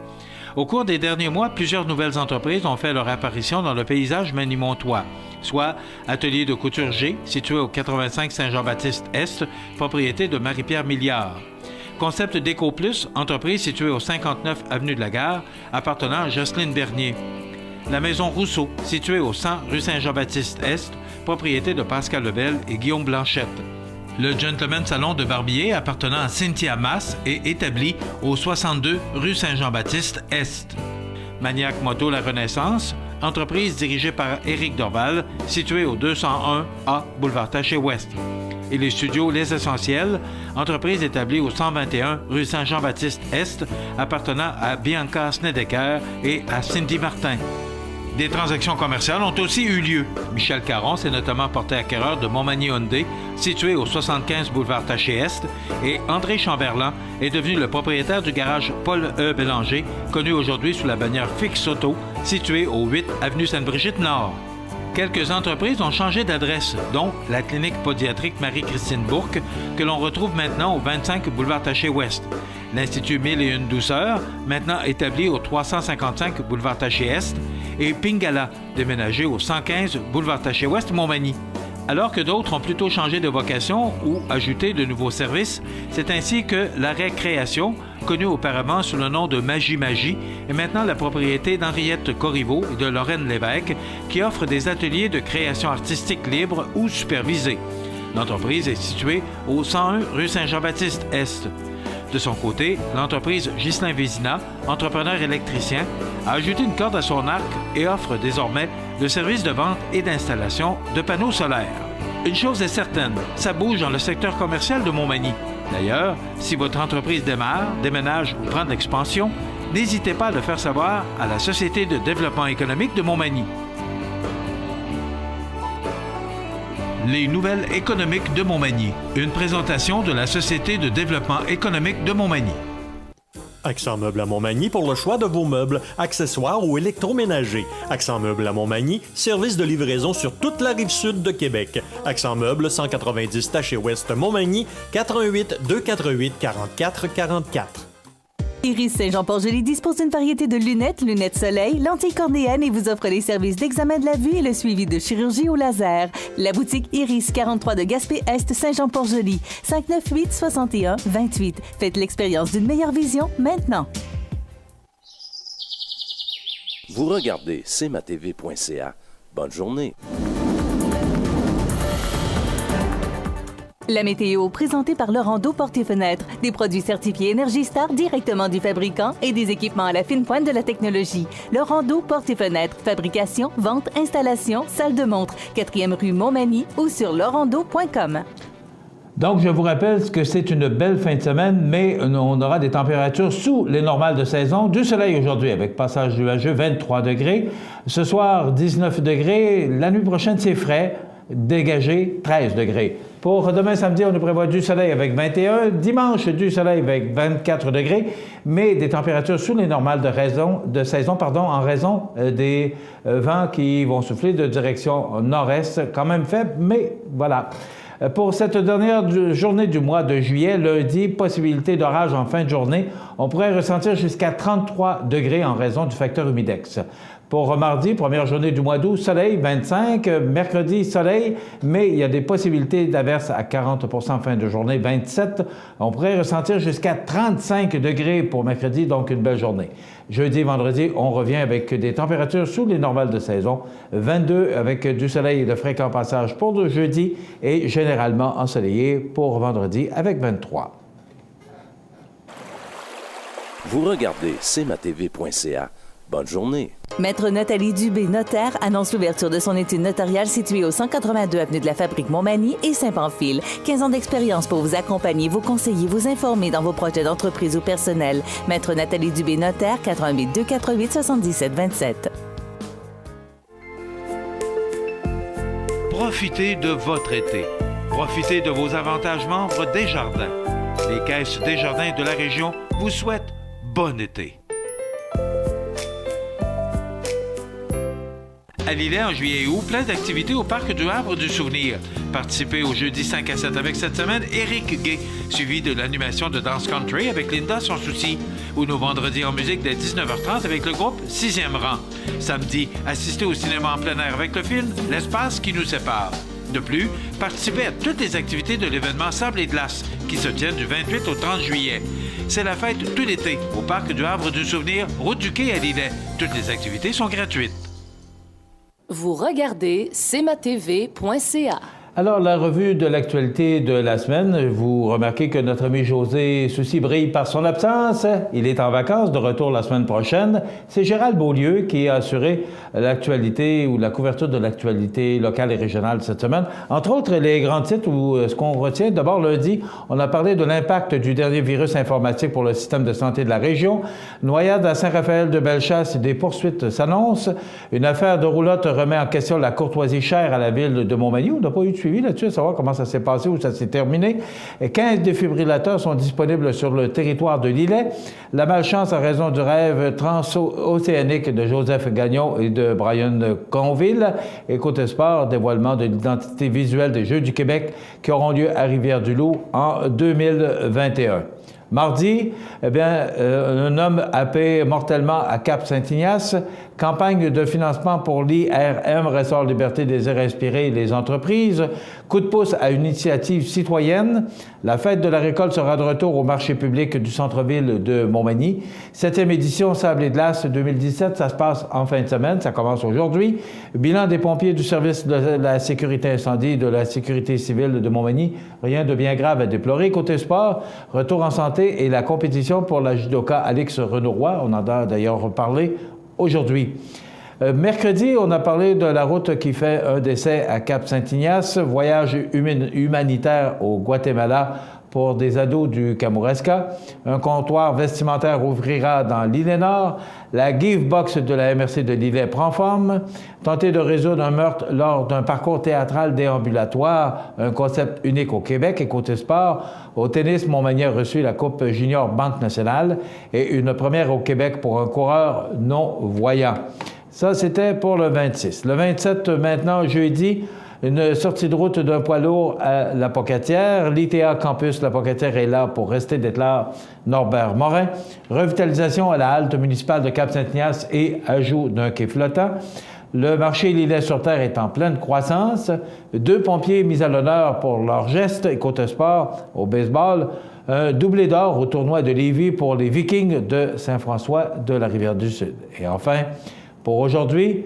Au cours des derniers mois, plusieurs nouvelles entreprises ont fait leur apparition dans le paysage manimontois, soit Atelier de couture G, situé au 85 Saint-Jean-Baptiste-Est, propriété de Marie-Pierre Milliard. Concept Déco Plus, entreprise située au 59 Avenue de la Gare, appartenant à Jocelyne Bernier. La Maison Rousseau, située au 100 rue Saint-Jean-Baptiste-Est, propriété de Pascal Lebel et Guillaume Blanchette. Le Gentleman Salon de Barbier, appartenant à Cynthia Masse et établi au 62 rue Saint-Jean-Baptiste-Est. Maniac Moto La Renaissance, entreprise dirigée par Éric Dorval, située au 201A boulevard Taché-Ouest. Et les studios Les Essentiels, entreprise établie au 121 rue Saint-Jean-Baptiste-Est, appartenant à Bianca Snedeker et à Cindy Martin. Des transactions commerciales ont aussi eu lieu. Michel Caron s'est notamment porté acquéreur de Montmagny Hyundai, situé au 75 boulevard Taché-Est, et André Chamberlain est devenu le propriétaire du garage Paul E. Bélanger, connu aujourd'hui sous la bannière Fix Auto, situé au 8 avenue Sainte-Brigitte-Nord. Quelques entreprises ont changé d'adresse, dont la clinique pédiatrique Marie-Christine Bourque, que l'on retrouve maintenant au 25 boulevard Taché-Ouest. L'Institut 1001 Douceur, maintenant établi au 355 boulevard Taché-Est, et Pingala, déménagé au 115 boulevard Taché-Ouest, Montmagny. Alors que d'autres ont plutôt changé de vocation ou ajouté de nouveaux services, c'est ainsi que la Récréation, connue auparavant sous le nom de Magie, est maintenant la propriété d'Henriette Corriveau et de Lorraine Lévesque, qui offrent des ateliers de création artistique libre ou supervisés. L'entreprise est située au 101 rue Saint-Jean-Baptiste-Est. De son côté, l'entreprise Ghislain Vézina, entrepreneur électricien, a ajouté une corde à son arc et offre désormais le service de vente et d'installation de panneaux solaires. Une chose est certaine, ça bouge dans le secteur commercial de Montmagny. D'ailleurs, si votre entreprise démarre, déménage ou prend de l'expansion, n'hésitez pas à le faire savoir à la Société de développement économique de Montmagny. Les nouvelles économiques de Montmagny. Une présentation de la Société de développement économique de Montmagny. Accent Meubles à Montmagny pour le choix de vos meubles, accessoires ou électroménagers. Accent Meubles à Montmagny, service de livraison sur toute la rive sud de Québec. Accent Meubles, 190 Taché-Ouest Montmagny, 418 248 44 44. Iris Saint-Jean-Port-Joli dispose d'une variété de lunettes, lunettes soleil, lentilles cornéennes et vous offre les services d'examen de la vue et le suivi de chirurgie au laser. La boutique Iris, 43 de Gaspé-Est, Saint-Jean-Port-Joli, 598 61 28. Faites l'expérience d'une meilleure vision maintenant. Vous regardez cmatv.ca. Bonne journée. La météo, présentée par Laurando Portes et Fenêtres. Des produits certifiés Énergie Star directement du fabricant et des équipements à la fine pointe de la technologie. Laurando Portes et Fenêtres. Fabrication, vente, installation, salle de montre. 4e rue Montmagny ou sur laurando.com. Donc, je vous rappelle que c'est une belle fin de semaine, mais on aura des températures sous les normales de saison. Du soleil aujourd'hui avec passage nuageux, 23 degrés. Ce soir, 19 degrés. La nuit prochaine, c'est frais. Dégagé, 13 degrés. Pour demain samedi, on nous prévoit du soleil avec 21. Dimanche, du soleil avec 24 degrés, mais des températures sous les normales de saison, en raison des vents qui vont souffler de direction nord-est, quand même faible, mais voilà. Pour cette dernière journée du mois de juillet, lundi, possibilité d'orage en fin de journée. On pourrait ressentir jusqu'à 33 degrés en raison du facteur humidex. Pour mardi, première journée du mois d'août, soleil, 25. Mercredi, soleil, mais il y a des possibilités d'averses à 40 en fin de journée, 27. On pourrait ressentir jusqu'à 35 degrés pour mercredi, donc une belle journée. Jeudi, vendredi, on revient avec des températures sous les normales de saison, 22 avec du soleil et de fréquents passages pour le jeudi et généralement ensoleillé pour vendredi avec 23. Vous regardez cmatv.ca. Bonne journée. Maître Nathalie Dubé, notaire, annonce l'ouverture de son étude notariale située au 182 avenue de la Fabrique Montmagny et Saint-Pamphile. 15 ans d'expérience pour vous accompagner, vous conseiller, vous informer dans vos projets d'entreprise ou personnel. Maître Nathalie Dubé, notaire, 88 248 77 27. Profitez de votre été. Profitez de vos avantages membres Desjardins. Les caisses Desjardins de la région vous souhaitent bon été. À Lillet, en juillet et août, plein d'activités au Parc du Havre du Souvenir. Participez au jeudi 5 à 7 avec cette semaine Éric Gay, suivi de l'animation de Danse Country avec Linda Sans Souci. Ou nos vendredis en musique dès 19h30 avec le groupe 6e rang. Samedi, assistez au cinéma en plein air avec le film L'espace qui nous sépare. De plus, participez à toutes les activités de l'événement Sable et Glace qui se tiennent du 28 au 30 juillet. C'est la fête tout l'été au Parc du Havre du Souvenir, route du Quai à Lillet. Toutes les activités sont gratuites. Vous regardez cmatv.ca. Alors, la revue de l'actualité de la semaine, vous remarquez que notre ami José Soucy brille par son absence. Il est en vacances, de retour la semaine prochaine. C'est Gérald Beaulieu qui a assuré l'actualité ou la couverture de l'actualité locale et régionale cette semaine. Entre autres, les grands titres ou ce qu'on retient. D'abord, lundi, on a parlé de l'impact du dernier virus informatique pour le système de santé de la région. Noyade à Saint-Raphaël-de-Bellechasse, des poursuites s'annoncent. Une affaire de roulotte remet en question la courtoisie chère à la ville de Montmagny. On n'a pas eu de suivi là-dessus, à savoir comment ça s'est passé ou ça s'est terminé. 15 défibrillateurs sont disponibles sur le territoire de Lillet. La malchance en raison du rêve transocéanique de Joseph Gagnon et de Brian Conville. Et côté sport, dévoilement de l'identité visuelle des Jeux du Québec qui auront lieu à Rivière-du-Loup en 2021. Mardi, un homme happé mortellement à Cap-Saint-Ignace. Campagne de financement pour l'IRM, Ressort Liberté des airs inspirés et les entreprises. Coup de pouce à une initiative citoyenne. La fête de la récolte sera de retour au marché public du centre-ville de Montmagny. 7e édition Sable et Glace 2017, ça se passe en fin de semaine, ça commence aujourd'hui. Bilan des pompiers du service de la sécurité incendie de la sécurité civile de Montmagny. Rien de bien grave à déplorer. Côté sport, retour en santé et la compétition pour la judoka Alix Renaud-Roy. On en a d'ailleurs reparlé aujourd'hui. Mercredi, on a parlé de la route qui fait un décès à Cap-Saint-Ignace, voyage humanitaire au Guatemala pour des ados du Kamouraska. Un comptoir vestimentaire ouvrira dans l'Île-Nord. La Give Box de la MRC de Lillet prend forme. Tenter de résoudre un meurtre lors d'un parcours théâtral déambulatoire, un concept unique au Québec. Et côté sport, au tennis, Montmagny a reçu la Coupe Junior Banque Nationale et une première au Québec pour un coureur non-voyant. Ça, c'était pour le 26. Le 27, maintenant, jeudi, une sortie de route d'un poids lourd à La Pocatière. L'ITA Campus La Pocatière est là pour rester, déclare Norbert Morin. Revitalisation à la halte municipale de Cap-Saint-Ignace et ajout d'un quai flottant. Le marché Lillet-sur-Terre est en pleine croissance. 2 pompiers mis à l'honneur pour leur geste. Et côté sport, au baseball, un doublé d'or au tournoi de Lévis pour les Vikings de Saint-François de la Rivière-du-Sud. Et enfin, pour aujourd'hui,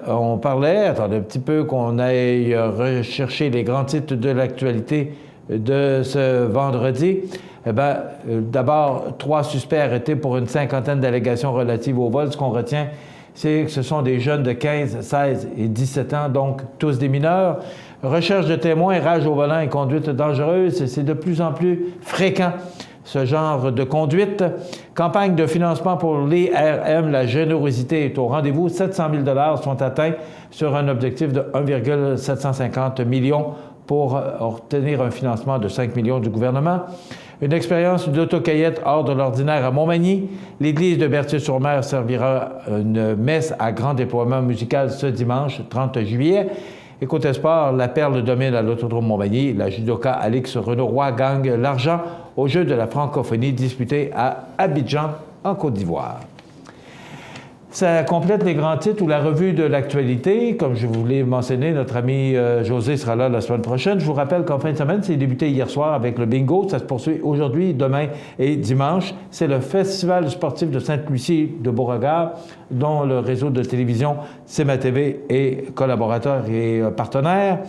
on parlait, attendez un petit peu qu'on aille rechercher les grands titres de l'actualité de ce vendredi. D'abord, 3 suspects arrêtés pour une 50aine d'allégations relatives au vol. Ce qu'on retient, c'est que ce sont des jeunes de 15, 16 et 17 ans, donc tous des mineurs. Recherche de témoins, rage au volant et conduite dangereuse, c'est de plus en plus fréquent, ce genre de conduite. Campagne de financement pour l'IRM, la générosité est au rendez-vous. 700 000 sont atteints sur un objectif de 1,750 millions pour obtenir un financement de 5 millions du gouvernement. Une expérience d'autocueillette hors de l'ordinaire à Montmagny. L'église de Berthier-sur-Mer servira une messe à grand déploiement musical ce dimanche 30 juillet. Et côté sport, la perle domine à l'Autodrome Montmagny. La judoka Alix Renaud-Roy gagne l'argent aux Jeux de la francophonie disputés à Abidjan, en Côte d'Ivoire. Ça complète les grands titres ou la revue de l'actualité. Comme je vous l'ai mentionné, notre ami José sera là la semaine prochaine. Je vous rappelle qu'en fin de semaine, c'est débuté hier soir avec le bingo. Ça se poursuit aujourd'hui, demain et dimanche. C'est le Festival sportif de Sainte-Lucie de Beauregard, dont le réseau de télévision CMA-TV est collaborateur et partenaire.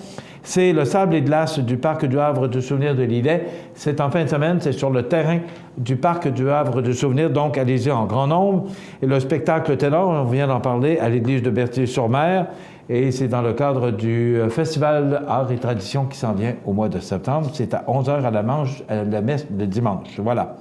C'est le Sable et Glace du Parc du Havre du Souvenir de Lillet. C'est en fin de semaine, c'est sur le terrain du Parc du Havre du Souvenir, donc allez-y en grand nombre. Et le spectacle ténor, on vient d'en parler, à l'église de Berthier-sur-Mer. Et c'est dans le cadre du Festival Arts et Traditions qui s'en vient au mois de septembre. C'est à 11h à la messe de dimanche. Voilà.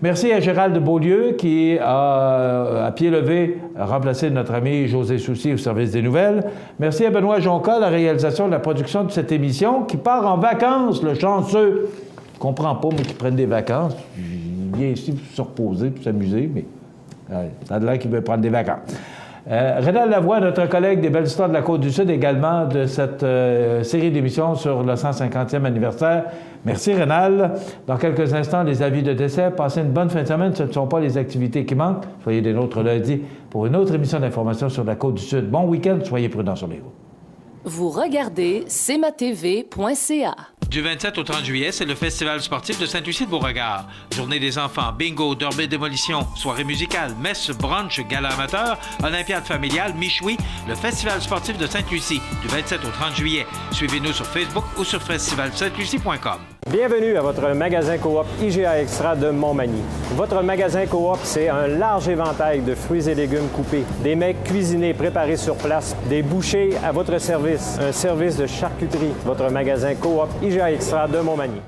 Merci à Gérald Beaulieu qui a, à pied levé, remplacé notre ami José Soucy au service des nouvelles. Merci à Benoît Jonca, la réalisation de la production de cette émission, qui part en vacances, le chanceux. Je ne comprends pas, mais qui prennent des vacances. Il vient ici pour se reposer, pour s'amuser, mais ça a l'air qu'il veut prendre des vacances. Rénal Lavoie, notre collègue des Belles Histoires de la Côte-du-Sud, également de cette série d'émissions sur le 150e anniversaire. Merci, Rénal. Dans quelques instants, les avis de décès. Passez une bonne fin de semaine. Ce ne sont pas les activités qui manquent. Soyez des nôtres lundi pour une autre émission d'information sur la Côte-du-Sud. Bon week-end. Soyez prudents sur les routes. Vous regardez cmatv.ca. Du 27 au 30 juillet, c'est le Festival sportif de Sainte-Lucie-de-Beauregard. Journée des enfants, bingo, derby démolition, soirée musicale, messe, brunch, gala amateur, olympiade familiale, michoui, le Festival sportif de Sainte-Lucie, du 27 au 30 juillet. Suivez-nous sur Facebook ou sur festivalsainte-lucie.com. Bienvenue à votre magasin Coop IGA Extra de Montmagny. Votre magasin Coop, c'est un large éventail de fruits et légumes coupés, des mets cuisinés préparés sur place, des bouchées à votre service, un service de charcuterie. Votre magasin Coop IGA Extra de Montmagny.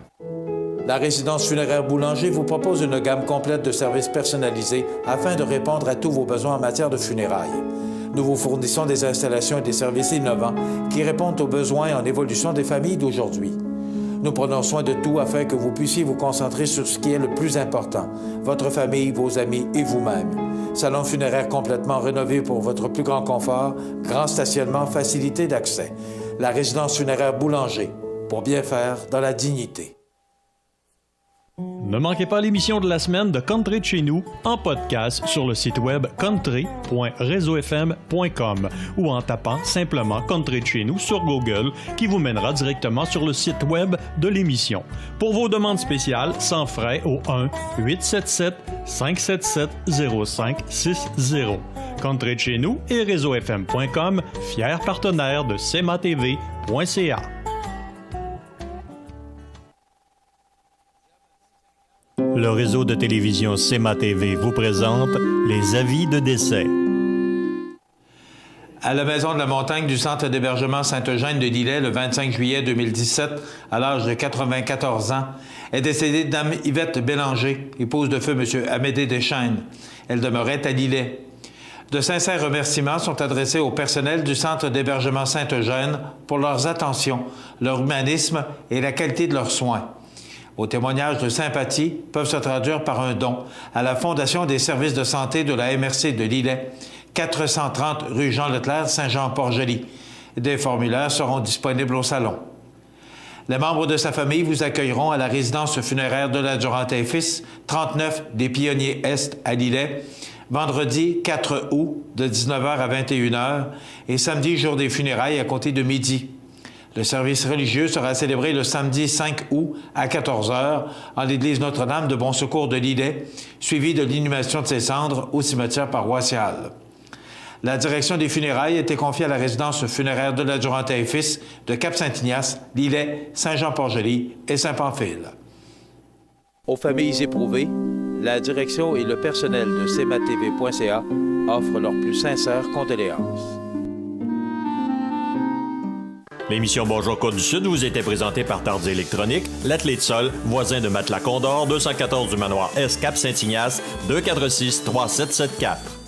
La résidence funéraire Boulanger vous propose une gamme complète de services personnalisés afin de répondre à tous vos besoins en matière de funérailles. Nous vous fournissons des installations et des services innovants qui répondent aux besoins en évolution des familles d'aujourd'hui. Nous prenons soin de tout afin que vous puissiez vous concentrer sur ce qui est le plus important, votre famille, vos amis et vous-même. Salon funéraire complètement rénové pour votre plus grand confort, grand stationnement, facilité d'accès. La résidence funéraire Boulanger, pour bien faire dans la dignité. Ne manquez pas l'émission de la semaine de Country de chez nous en podcast sur le site web country.reseaufm.com ou en tapant simplement Country de chez nous sur Google qui vous mènera directement sur le site web de l'émission. Pour vos demandes spéciales, sans frais au 1-877-577-0560. Country de chez nous et reseaufm.com, fiers partenaires de cmatv.ca. Le réseau de télévision CMA-TV vous présente les avis de décès. À la Maison de la Montagne du Centre d'hébergement Sainte-Eugène de Lillet, le 25 juillet 2017, à l'âge de 94 ans, est décédée Dame Yvette Bélanger, épouse de feu M. Amédée Deschaines. Elle demeurait à Lillet. De sincères remerciements sont adressés au personnel du Centre d'hébergement Sainte-Eugène pour leurs attentions, leur humanisme et la qualité de leurs soins. Vos témoignages de sympathie peuvent se traduire par un don à la Fondation des services de santé de la MRC de Lillet, 430 rue Jean-Leclerc, Saint-Jean-Port-Joli. Des formulaires seront disponibles au salon. Les membres de sa famille vous accueilleront à la résidence funéraire de la Durante et Fils, 39 des Pionniers Est à Lillet, vendredi 4 août de 19h à 21h et samedi jour des funérailles à compter de midi. Le service religieux sera célébré le samedi 5 août à 14h en l'église Notre-Dame de Bon Secours de Lillet, suivi de l'inhumation de ses cendres au cimetière paroissial. La direction des funérailles a été confiée à la résidence funéraire de la Durante et Fils de Cap-Saint-Ignace, Lillet, Saint-Jean-Port-Joli et Saint-Pamphile. Aux familles éprouvées, la direction et le personnel de cmatv.ca offrent leurs plus sincères condoléances. L'émission Bonjour Côte-du-Sud vous était présentée par Tardy Électronique, l'athlète Sol, voisin de Matelas Condor, 214 du Manoir S, Cap-Saint-Ignace, 246-3774.